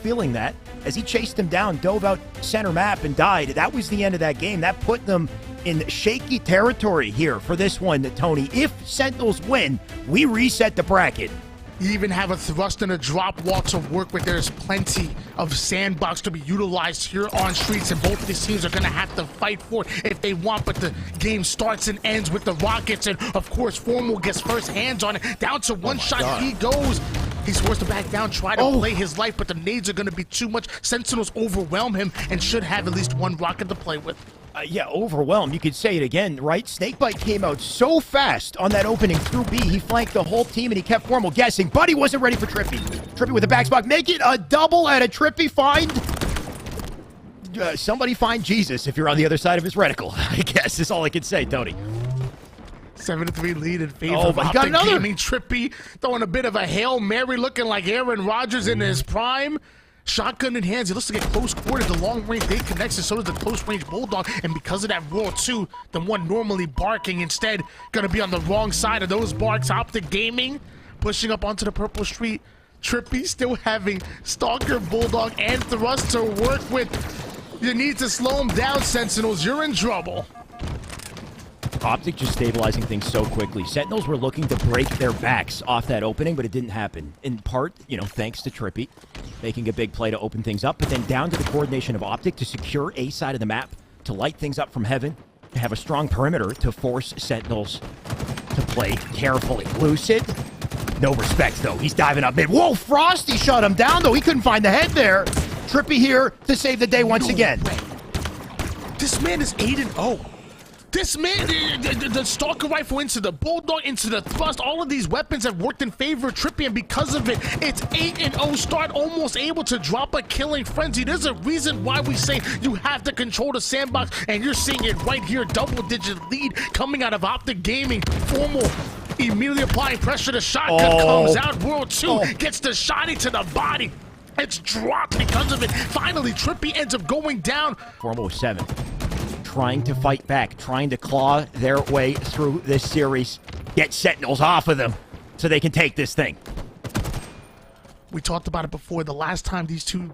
feeling that as he chased him down, dove out center map, and died. That was the end of that game. That put them in shaky territory here for this one, Tony. If Sentinels win, we reset the bracket. You even have a thrust and a drop wall to work with. There's plenty of sandbox to be utilized here on Streets, and both of these teams are going to have to fight for it if they want, but the game starts and ends with the Rockets, and of course Formal gets first hands on it. Down to one shot, God. He goes. He's forced to back down, try to play his life, but the nades are going to be too much. Sentinels overwhelm him and should have at least one rocket to play with. Yeah, overwhelmed. You could say it again, right? Snakebite came out so fast on that opening through B. He flanked the whole team, and he kept Formal guessing, but he wasn't ready for Trippy. Trippy with a back spot. Make it a double at a Trippy find. Somebody find Jesus if you're on the other side of his reticle, I guess is all I can say, Tony. 7-3 lead in favor of Optic Gaming. Trippy throwing a bit of a Hail Mary, looking like Aaron Rodgers in his prime. Shotgun in hands, he looks to get close quarters. The long range they connects, and so does the close range Bulldog. And because of that roll 2, the one normally barking instead gonna be on the wrong side of those barks. Optic Gaming pushing up onto the purple street. Trippy still having Stalker, Bulldog, and Thrust to work with. You need to slow him down, Sentinels. You're in trouble. Optic just stabilizing things so quickly. Sentinels were looking to break their backs off that opening, but it didn't happen. In part, thanks to Trippy making a big play to open things up, but then down to the coordination of Optic to secure a side of the map, to light things up from heaven, to have a strong perimeter to force Sentinels to play carefully. Lucid, no respect though. He's diving up mid. Whoa, Frosty shut him down though. He couldn't find the head there. Trippy here to save the day once again. This man is 8-0. This man, the Stalker Rifle into the Bulldog, into the Thrust, all of these weapons have worked in favor of Trippy, and because of it, it's 8-0 start, almost able to drop a killing frenzy. There's a reason why we say you have to control the sandbox, and you're seeing it right here, double-digit lead coming out of Optic Gaming. Formal immediately applying pressure, the shotgun comes out, World 2 gets the shotty to the body. It's dropped because of it. Finally, Trippy ends up going down. Formal 7. Trying to fight back, trying to claw their way through this series, get Sentinels off of them so they can take this thing. We talked about it before. The last time these two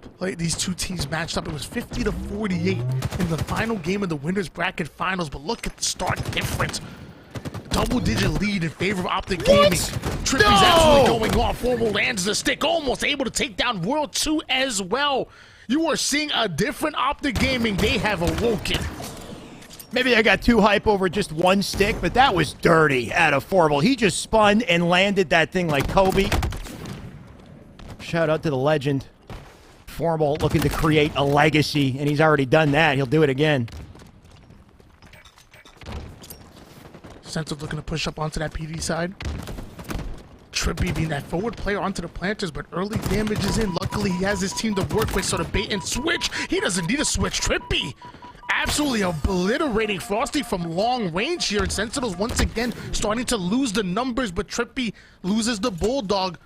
teams matched up, it was 50-48 in the final game of the winners bracket finals. But look at the start difference. Double-digit lead in favor of Optic Gaming. Trippy's absolutely going off. Formal lands the stick, almost able to take down World 2 as well. You are seeing a different Optic Gaming. They have awoken. Maybe I got too hype over just one stick, but that was dirty out of Formal. He just spun and landed that thing like Kobe. Shout out to the legend. Formal looking to create a legacy, and he's already done that. He'll do it again. Sentinels looking to push up onto that PD side. Trippy being that forward player onto the planters, but early damage is in. Luckily, he has his team to work with, so the bait and switch. He doesn't need a switch. Trippy absolutely obliterating Frosty from long range here, and Sentinels once again starting to lose the numbers, but Trippy loses the Bulldog.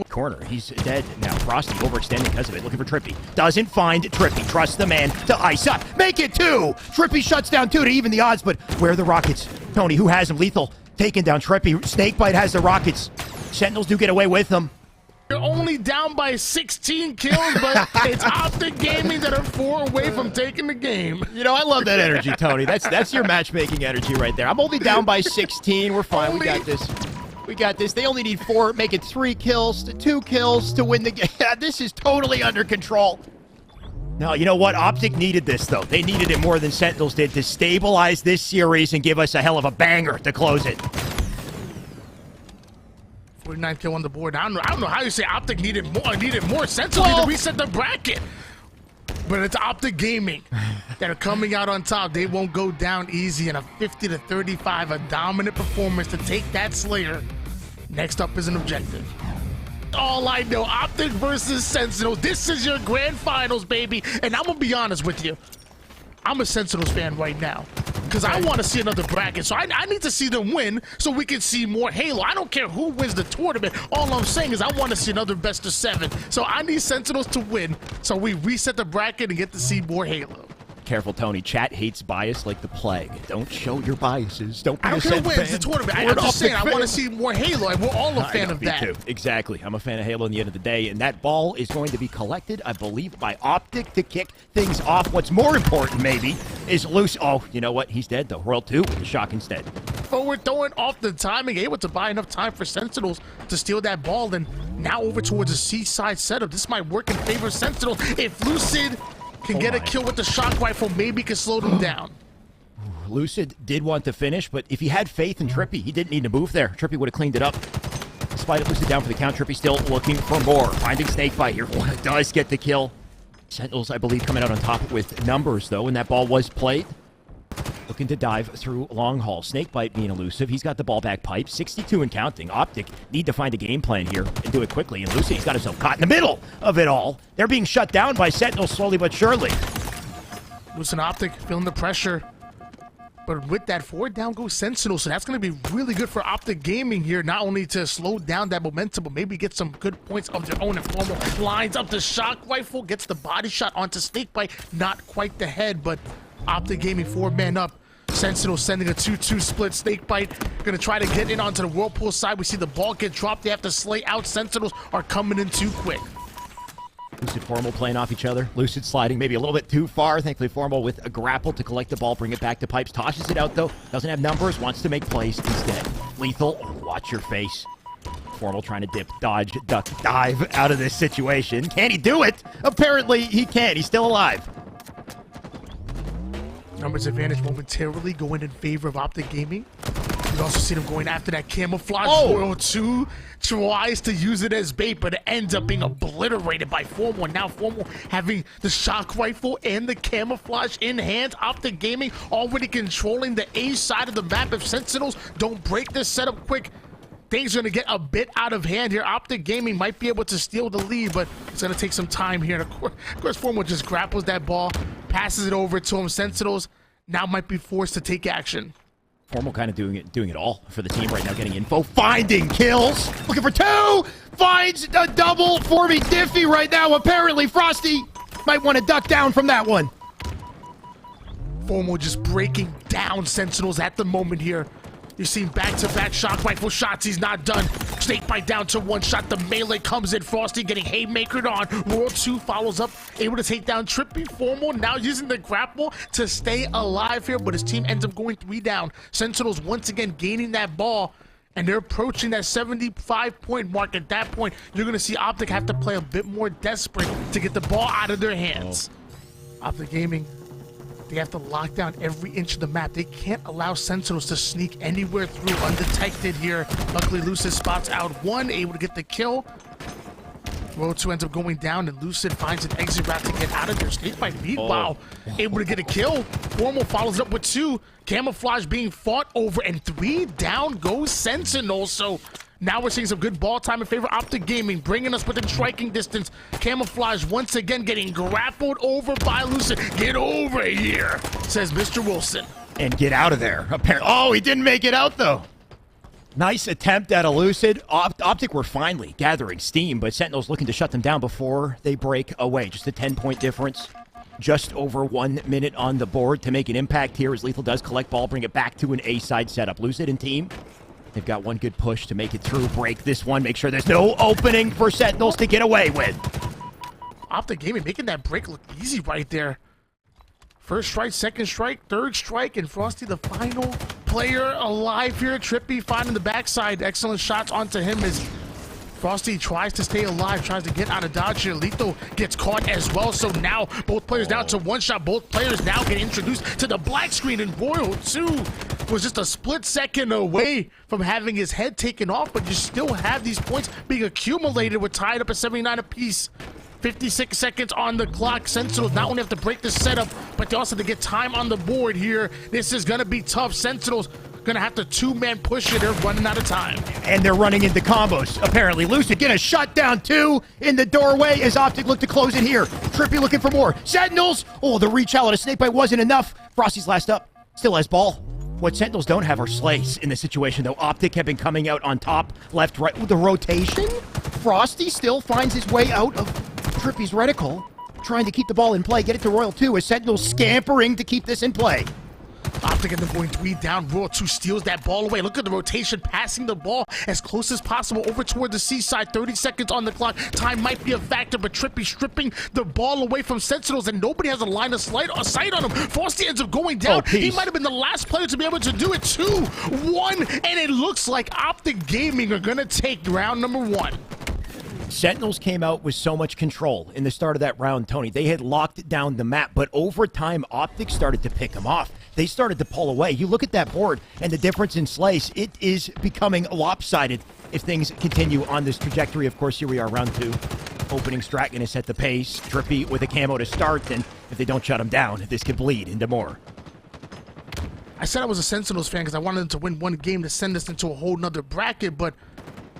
Corner, he's dead now. Frosty overextending because of it, looking for Trippy. Doesn't find Trippy. Trusts the man to ice up. Make it 2! Trippy shuts down 2 to even the odds, but where are the Rockets? Tony, who has him? Lethal taking down Trippy. Snakebite has the Rockets. Sentinels do get away with them. They're only down by 16 kills, but it's Optic Gaming that are 4 away from taking the game. I love that energy, Tony. That's your matchmaking energy right there. I'm only down by 16. We're fine. We got this. We got this. They only need 4, make it 3 kills to 2 kills to win the game. This is totally under control. No, you know what? Optic needed this, though. They needed it more than Sentinels did to stabilize this series and give us a hell of a banger to close it. 49th kill on the board. I don't know how you say Optic needed more. Sentinels need to reset the bracket. But it's Optic Gaming that are coming out on top. They won't go down easy in a 50-35, a dominant performance to take that Slayer. Next up is an objective. All I know, Optic versus Sentinels. This is your grand finals, baby. And I'm gonna be honest with you. I'm a Sentinels fan right now because I want to see another bracket. So I need to see them win so we can see more Halo. I don't care who wins the tournament. All I'm saying is I want to see another best-of-7. So I need Sentinels to win so we reset the bracket and get to see more Halo. Careful, Tony. Chat hates bias like the plague. Don't show your biases. Don't be I don't care who wins the tournament. I'm just saying, I want to see more Halo. We're all a fan of that. Me too. Exactly. I'm a fan of Halo in the end of the day. And that ball is going to be collected, I believe, by Optic to kick things off. What's more important, maybe, is Loose. Oh, you know what? He's dead, though. Royal 2 with the shock instead. Forward throwing off the timing, able to buy enough time for Sentinels to steal that ball. And now over towards the seaside setup. This might work in favor of Sentinels. If Lucid can get a kill with the shock rifle, maybe can slow them down. Lucid did want to finish, but if he had faith in Trippy, he didn't need to move there. Trippy would have cleaned it up. Despite it, Lucid down for the count. Trippy still looking for more. Finding Snakebite here. Does get the kill. Sentinels, I believe, coming out on top with numbers, though, and that ball was played. Looking to dive through long haul. Snakebite being elusive. He's got the ball back pipe. 62 and counting. Optic need to find a game plan here and do it quickly. And Lucid, he's got himself caught in the middle of it all. They're being shut down by Sentinels slowly but surely. Lucid Optic feeling the pressure. But with that forward down goes Sentinel, so that's going to be really good for Optic Gaming here, not only to slow down that momentum, but maybe get some good points of their own. And Formal lines up the shock rifle, gets the body shot onto Snakebite, not quite the head, but Optic Gaming 4-man up. Sentinel sending a 2-2 split. Snakebite going to try to get in onto the Whirlpool side. We see the ball get dropped. They have to slay out. Sentinels are coming in too quick. Lucid, Formal playing off each other. Lucid sliding maybe a little bit too far. Thankfully, Formal with a grapple to collect the ball, bring it back to Pipes. Tosses it out, though. Doesn't have numbers. Wants to make plays instead. Lethal, watch your face. Formal trying to dip, dodge, duck, dive out of this situation. Can he do it? Apparently, he can. He's still alive. Numbers advantage momentarily going in favor of Optic Gaming. You also see them going after that camouflage. Royal 2 tries to use it as bait, but it ends up being obliterated by Formal. Now Formal having the shock rifle and the camouflage in hand. Optic Gaming already controlling the A side of the map. If Sentinels don't break this setup quick, things are going to get a bit out of hand here. Optic Gaming might be able to steal the lead, but it's going to take some time here. And of course, Formal just grapples that ball, passes it over to him. Sentinels now might be forced to take action. Formal kind of doing it all for the team right now, getting info, finding kills, looking for 2, finds a double for me. Diffy right now, apparently. Frosty might want to duck down from that one. Formal just breaking down Sentinels at the moment here. You're seeing back-to-back shock rifle shots. He's not done. Snakebite down to 1 shot. The melee comes in. Frosty getting haymakered on. Royal 2 follows up, able to take down Trippy. Formal now using the grapple to stay alive here, but his team ends up going 3 down. Sentinels once again gaining that ball, and they're approaching that 75-point mark. At that point, you're going to see Optic have to play a bit more desperate to get the ball out of their hands. Optic Gaming, they have to lock down every inch of the map. They can't allow Sentinels to sneak anywhere through undetected here. Luckily, Lucid spots out 1, able to get the kill. Royal 2 ends up going down, and Lucid finds an exit route to get out of there. Snakebite meanwhile able to get a kill. Formal follows up with 2. Camouflage being fought over, and 3 down goes Sentinel. So now we're seeing some good ball time in favor of Optic Gaming, bringing us within striking distance. Camouflage once again getting grappled over by Lucid. Get over here, says Mr. Wilson. And get out of there. Apparently, oh, he didn't make it out, though. Nice attempt at a Lucid. Optic were finally gathering steam, but Sentinel's looking to shut them down before they break away. Just a 10-point difference. Just over 1 minute on the board to make an impact here as Lethal does collect ball, bring it back to an A-side setup. Lucid and team, they've got one good push to make it through, break this one, make sure there's no opening for Sentinels to get away with. Optic Gaming making that break look easy right there. First strike, second strike, third strike, and Frosty the final player alive here. Trippy finding the backside. Excellent shots onto him as Frosty tries to stay alive, tries to get out of dodge here. Lethal gets caught as well, so now both players down to 1 shot. Both players now get introduced to the black screen, and Royal 2 was just a split second away from having his head taken off, but you still have these points being accumulated. We're tied up at 79 apiece. 56 seconds on the clock. Sentinels not only have to break the setup, but they also have to get time on the board here. This is going to be tough. Sentinels going to have to 2-man push it. They're running out of time. And they're running into combos, apparently. Lucid getting a shut down 2 in the doorway as Optic look to close in here. Trippy looking for more. Sentinels! Oh, the reach out on a Snakebite wasn't enough. Frosty's last up. Still has ball. What Sentinels don't have are slays in this situation, though. Optic have been coming out on top, left, right. With the rotation, Frosty still finds his way out of Trippy's reticle. trying to keep the ball in play, get it to Royal 2 as Sentinels scampering to keep this in play. Optic and them going 3 down. Royal 2 steals that ball away. Look at the rotation, passing the ball as close as possible over toward the seaside. 30 seconds on the clock. Time might be a factor, but Trippy stripping the ball away from Sentinels, and nobody has a line of sight on him. Frosty ends up going down. He might have been the last player to be able to do it. 2-1, and it looks like Optic Gaming are going to take round number 1. Sentinels came out with so much control in the start of that round, Tony. They had locked down the map, but over time, Optic started to pick them off. They started to pull away. You look at that board and the difference in slice, it is becoming lopsided if things continue on this trajectory. Of course, here we are, round 2. Opening strat gonna set the pace. Trippy with a camo to start, and if they don't shut him down, this could bleed into more. I said I was a Sentinels fan because I wanted them to win one game to send us into a whole nother bracket, but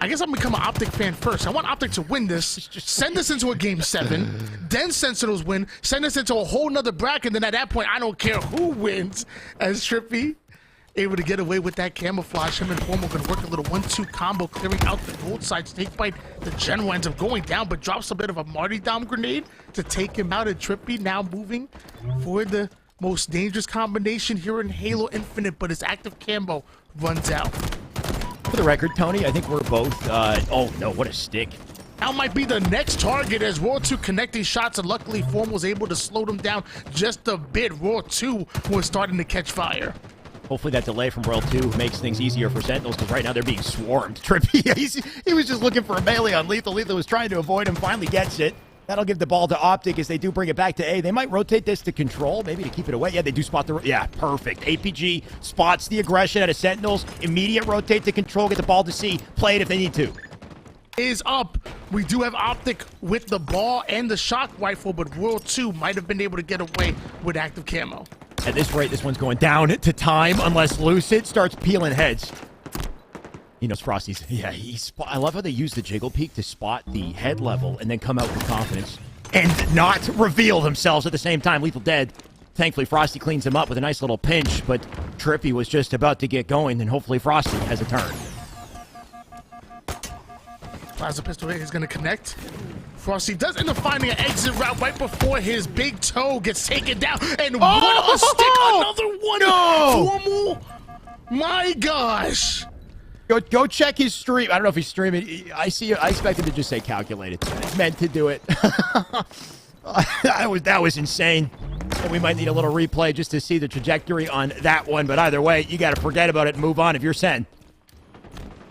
I guess I'm gonna become an Optic fan first. I want Optic to win this, send us into a game 7, then Sentinels win, send us into a whole nother bracket, and then at that point, I don't care who wins. As Trippy able to get away with that camouflage. Him and Formal gonna work a little 1-2 combo, clearing out the gold side. Snakebite, the general ends up going down, but drops a bit of a martyrdom grenade to take him out. And Trippy now moving for the most dangerous combination here in Halo Infinite, but his active camo runs out. For the record, Tony, I think we're both, oh no, what a stick. Now might be the next target as Royal 2 connecting shots, and luckily Form was able to slow them down just a bit. Royal 2 was starting to catch fire. Hopefully that delay from Royal 2 makes things easier for Sentinels, because right now they're being swarmed. Trippy, he was just looking for a melee on Lethal. Lethal was trying to avoid him, finally gets it. That'll give the ball to Optic as they do bring it back to A. They might rotate this to control, maybe to keep it away. Yeah, they do spot the... Yeah, perfect. APG spots the aggression out of Sentinels. Immediate rotate to control, get the ball to C. Play it if they need to. Is up. We do have Optic with the ball and the shock rifle, but Royal 2 might have been able to get away with active camo. At this rate, this one's going down to time unless Lucid starts peeling heads. He knows Frosty's. Yeah, I love how they use the jiggle peek to spot the head level and then come out with confidence and not reveal themselves at the same time. Lethal dead. Thankfully, Frosty cleans him up with a nice little pinch, but Trippy was just about to get going, and hopefully Frosty has a turn. Plaza Pistol is going to connect. Frosty does end up finding an exit route right before his big toe gets taken down. And what a stick! Another one! No! Formal! My gosh! Go check his stream. I don't know if he's streaming. I expect him to just say calculated. It's meant to do it. That was insane. And we might need a little replay just to see the trajectory on that one. But either way, you got to forget about it and move on if you're Sen.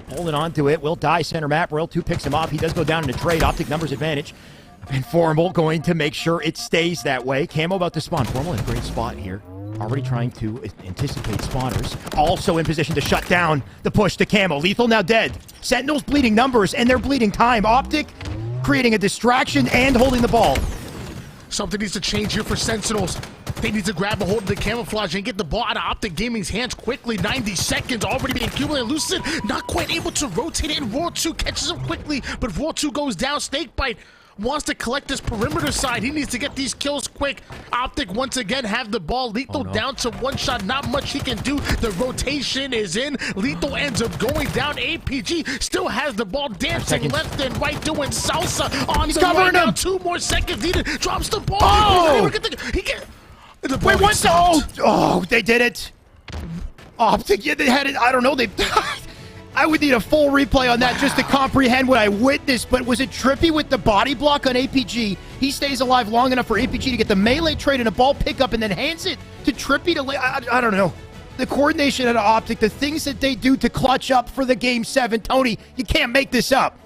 Holding on to it. Will die center map. Royal 2 picks him off. He does go down in a trade. Optic numbers advantage. And Formal going to make sure it stays that way. Camo about to spawn. Formal in a great spot here. Already trying to anticipate spawners. Also in position to shut down the push to Camo. Lethal now dead. Sentinels bleeding numbers, and they're bleeding time. Optic creating a distraction and holding the ball. Something needs to change here for Sentinels. They need to grab a hold of the camouflage and get the ball out of Optic Gaming's hands quickly. 90 seconds already being accumulated. Lucid not quite able to rotate it, and Royal 2 catches him quickly, but Royal 2 goes down. Snakebite wants to collect this perimeter side. He needs to get these kills quick. Optic once again have the ball. Lethal down to one shot. Not much he can do. The rotation is in. Lethal ends up going down. APG still has the ball, dancing left and right, doing salsa on the right now. 2 more seconds needed. Drops the ball. Oh! The Wait, what's oh, they did it. Optic, yeah, they had it. I don't know. I would need a full replay on that just to comprehend what I witnessed, but was it Trippy with the body block on APG? He stays alive long enough for APG to get the melee trade and a ball pickup and then hands it to Trippy to I don't know. The coordination at Optic, the things that they do to clutch up for the Game 7, Tony, you can't make this up.